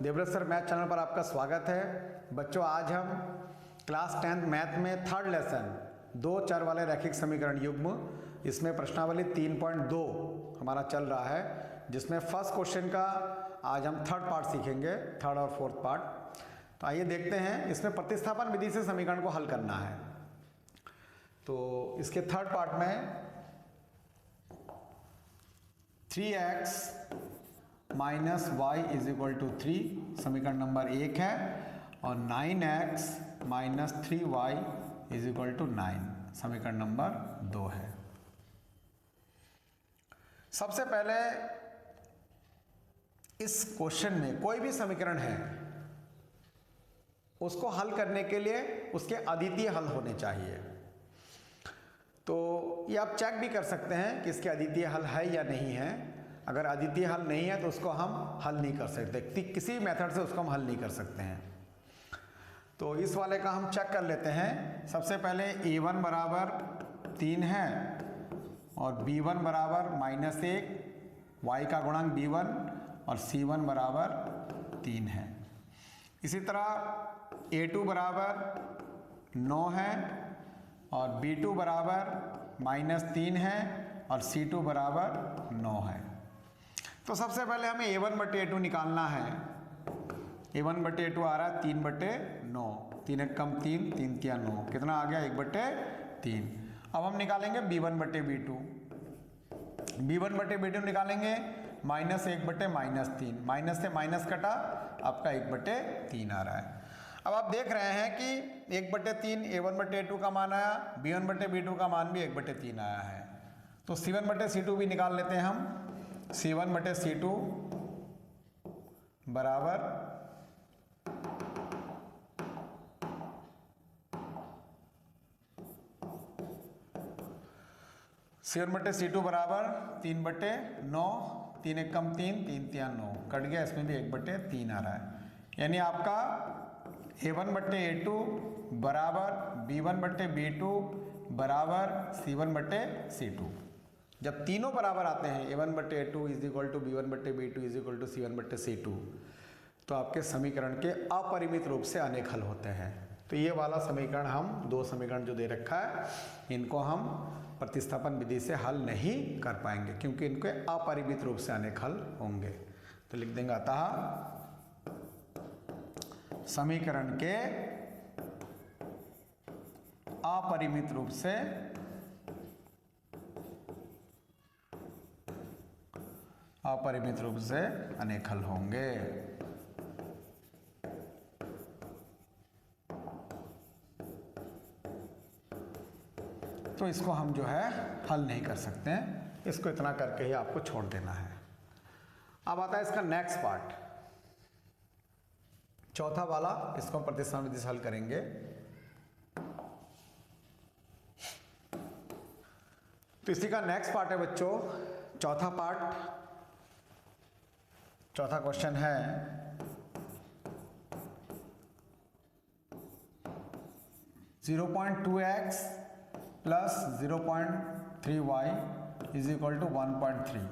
Devvrat sir math channel पर आपका स्वागत है। बच्चों, आज हम क्लास 10th मैथ में थर्ड लेसन दो चर वाले रैखिक समीकरण युग्म, इसमें प्रश्नावली 3.2 हमारा चल रहा है, जिसमें फर्स्ट क्वेश्चन का आज हम थर्ड पार्ट सीखेंगे, थर्ड और फोर्थ पार्ट। तो आइए देखते हैं, इसमें प्रतिस्थापन विधि से समीकरण को हल करना है। तो इसके थर्ड पार्ट में 3x minus y is equal to 3 समीकरण नंबर 1 है, और 9x minus 3y is equal to 9 समीकरण नंबर 2 है। सबसे पहले इस क्वेश्चन में कोई भी समीकरण है उसको हल करने के लिए उसके अद्वितीय हल होने चाहिए। तो ये आप चेक भी कर सकते हैं कि इसके अद्वितीय हल है या नहीं है। अगर अद्वितीय हल नहीं है तो उसको हम हल नहीं कर सकते, किसी मेथड से उसको हम हल नहीं कर सकते हैं। तो इस वाले का हम चेक कर लेते हैं। सबसे पहले a1 बराबर 3 है और b1 बराबर -1, y का गुणांक b1 और c1 बराबर 3 है। इसी तरह a2 बराबर 9 है और b2 बराबर -3 है और c2 बराबर 9 है। तो सबसे पहले हमें a1/a2 निकालना है। a1/a2 आ रहा है 3/9, 3 1 कम 3, 3 3 9, कितना आ गया 1/3। अब हम निकालेंगे b1/b2। b1/b2 निकालेंगे -1/-3, माइनस से माइनस कटा, आपका 1/3 आ रहा है। अब आप देख रहे हैं कि 1/3 a1/a2 का मान आया, b1/b2 का मान भी 1/3 आया है। तो c1/c2 भी निकाल लेते हैं हम। c1/c2 बराबर c1/c2 बराबर 3/9, 3 1 कम 3, 3 3 9, कट गया, इसमें भी 1/3 आ रहा है। यानी आपका a1/a2 बराबर b1/b2 बराबर c1/c2। जब तीनों बराबर आते हैं a1/a2 is equal to b1/b2 is equal to c1/c2, तो आपके समीकरण के अपरिमित रूप से अनेक हल होते हैं। तो ये वाला समीकरण, हम दो समीकरण जो दे रखा है, इनको हम प्रतिस्थापन विधि से हल नहीं कर पाएंगे क्योंकि इनके अपरिमित रूप से अनेक हल होंगे। तो लिख देंगे, अतः समीकरण के अपरिमित रूप से अनेक हल होंगे। तो इसको हम जो है हल नहीं कर सकते हैं, इसको इतना करके ही आपको छोड़ देना है। अब आता है इसका नेक्स्ट पार्ट, चौथा वाला, इसको हम प्रतिस्थापन विधि से हल करेंगे। तो इसी का नेक्स्ट पार्ट है बच्चों, चौथा पार्ट। चौथा क्वेश्चन है 0.2x plus 0.3y is equal to 1.3।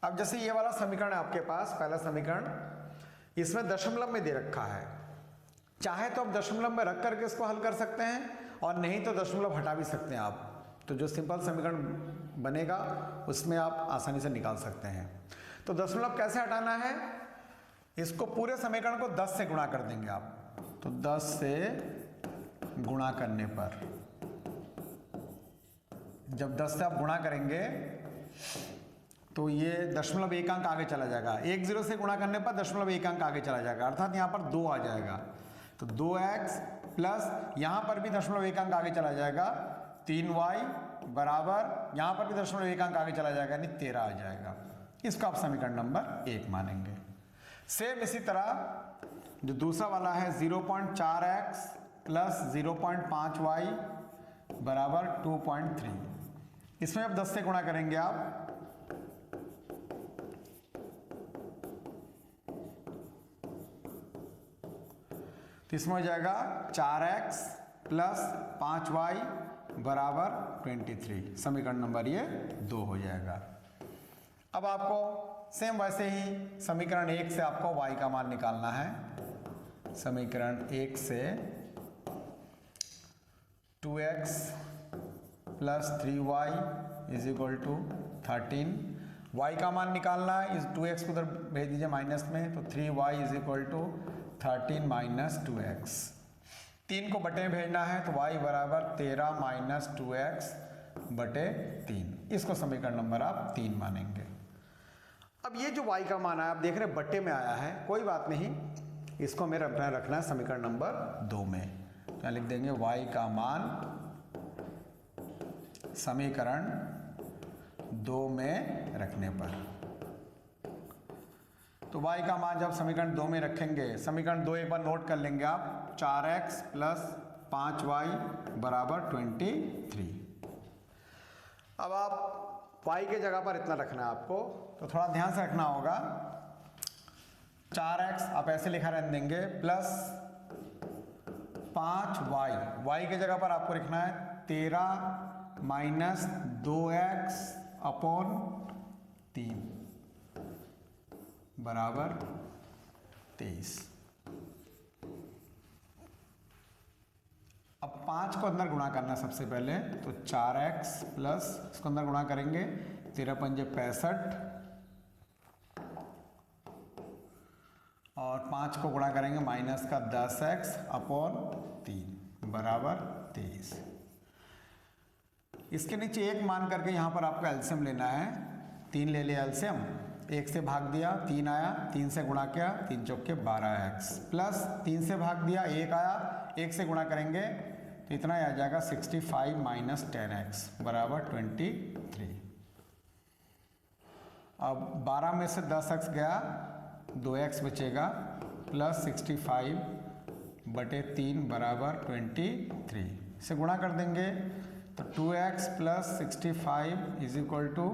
अब जैसे ये वाला समीकरण है आपके पास, पहला समीकरण, इसमें दशमलव में दे रखा है। चाहे तो आप दशमलव में रख करके इसको हल कर सकते हैं, और नहीं तो दशमलव हटा भी सकते हैं आप। तो जो सिंपल समीकरण बनेगा उसमें आप आसानी से निकाल सकते हैं। तो दशमलव कैसे हटाना है, इसको पूरे समीकरण को 10 से गुणा कर देंगे आप। तो 10 से गुणा करने पर, जब 10 से आप गुणा करेंगे तो ये दशमलव 1 अंक आगे चला जाएगा। 1 0 से गुणा करने पर दशमलव 1 अंक आगे चला जाएगा, अर्थात यहाँ पर 2 आ जाएगा। तो 2x प्लस यहाँ पर भी दशमलव 1 अंक आगे चला जाएगा, 3y बराबर, यहाँ पर भी दशमलव 1 अंक आगे चला जाएगा, यानी 13 आ जाएगा। इसको आप समीकरण नंबर 1 मानेंगे। सेम इसी तरह जो दूसरा वाला है 0.4x प्लस 0.5y बराबर 2.3, इसमें अब 10 से गुणा करेंगे आप। तो इसमें हो जाएगा 4x प्लस 5y बराबर 23, समीकरण नंबर ये 2 हो जाएगा। अब आपको सेम वैसे ही समीकरण 1 से आपको y का मान निकालना है। समीकरण 1 से 2x plus 3y is equal to 13, y का मान निकालना है। इस 2x को उधर भेज दीजिए माइनस में, तो 3y is equal to 13 minus 2x। 3 को बटे में भेजना है, तो y बराबर 13 माइनस 2x बटे 3। इसको समीकरण नंबर आप 3 मानेंगे। अब ये जो y का मान है आप देख रहे हैं बटे में आया है, कोई बात नहीं, इसको मेरा अपना रखना है समीकरण नंबर 2 में। क्या लिख देंगे? y का मान समीकरण 2 में रखने पर, तो y का मान जब समीकरण 2 में रखेंगे, समीकरण 2 एक बार नोट कर लेंगे आप, 4x प्लस 5y बराबर 23। अब आप y के जगह पर इतना रखना है आपको, तो थोड़ा ध्यान से रखना होगा। 4x आप ऐसे लिखा रहने देंगे प्लस 5y, y के जगह पर आपको लिखना है 13 माइनस 2x अपॉन 3 बराबर 23। अब 5 को अंदर गुणा करना सबसे पहले, तो 4x प्लस इसको अंदर गुणा करेंगे, 13 पंजे 65 और 5 को गुणा करेंगे माइनस का 10x अपॉन 3 बराबर 23। इसके नीचे 1 मान करके यहाँ पर आपको एलसीएम लेना है। 3 ले लिया एलसीएम, 1 से भाग दिया 3 आया, 3 से गुणा किया 3 चौके 12x प्लस 3 से भाग दिया 1 आया, 1 से गुणा करेंगे तो इतना ही आ जाएगा 65 माइनस 10x बराबर 23। अब 12 में से 10x गया, 2x बचेगा प्लस 65 बटे 3 बराबर 23। इसे गुणा कर देंगे तो 2x plus 65 is equal to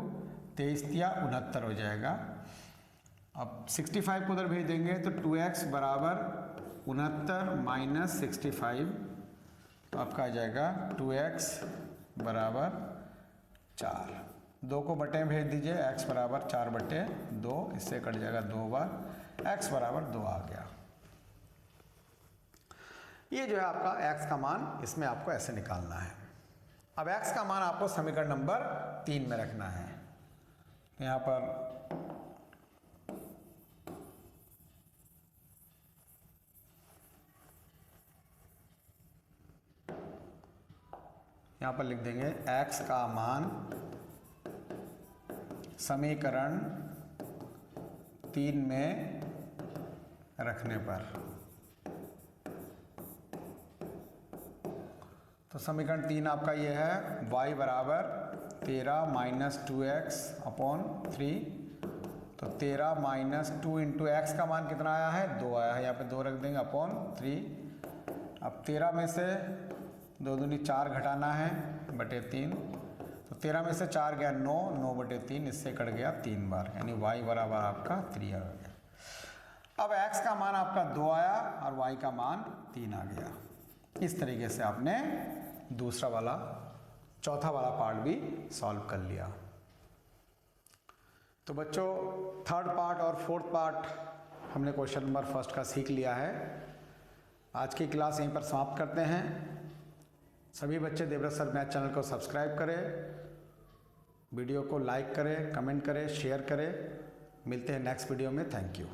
23 या 69 हो जाएगा। अब 65 को उधर भेज देंगे तो 2x बराबर 69 माइनस 65, तो आपका आ जाएगा 2x बराबर 4। 2 को बटे में भेज दीजिए, x बराबर 4 बटे 2, इससे कट जाएगा 2 बार, x बराबर 2 आ गया। ये जो है आपका x का मान, इसमें आपको ऐसे निकालना है। अब x का मान आपको समीकरण नंबर 3 में रखना है। यहाँ पर लिख देंगे x का मान समीकरण 3 में रखने पर, तो समीकरण 3 आपका ये है, y बराबर 13 माइनस 2x अपॉन 3, तो 13 माइनस 2 इंटू एक्स का मान कितना आया है? 2 आया है, यहाँ पे 2 रख देंगे अपॉन 3। अब 13 में से 2 दूनी 4 घटाना है बटे 3, तो 13 में से 4 गया 9, 9 बटे 3, इससे कट गया 3 बार, यानी y बराबर आपका 3 आ गया। अब x का मान आपका 2 आया और y का मान 3 आ गया। इस तरीके से आपने दूसरा वाला, चौथा वाला पार्ट भी सॉल्व कर लिया। तो बच्चों थर्ड पार्ट और फोर्थ पार्ट हमने क्वेश्चन नंबर फर्स्ट का सीख लिया है। आज की क्लास यहीं पर समाप्त करते हैं। सभी बच्चे देवव्रत सर मैथ चैनल को सब्सक्राइब करें, वीडियो को लाइक करें, कमेंट करें, शेयर करें। मिलते हैं नेक्स्ट वीडियो में। Thank you.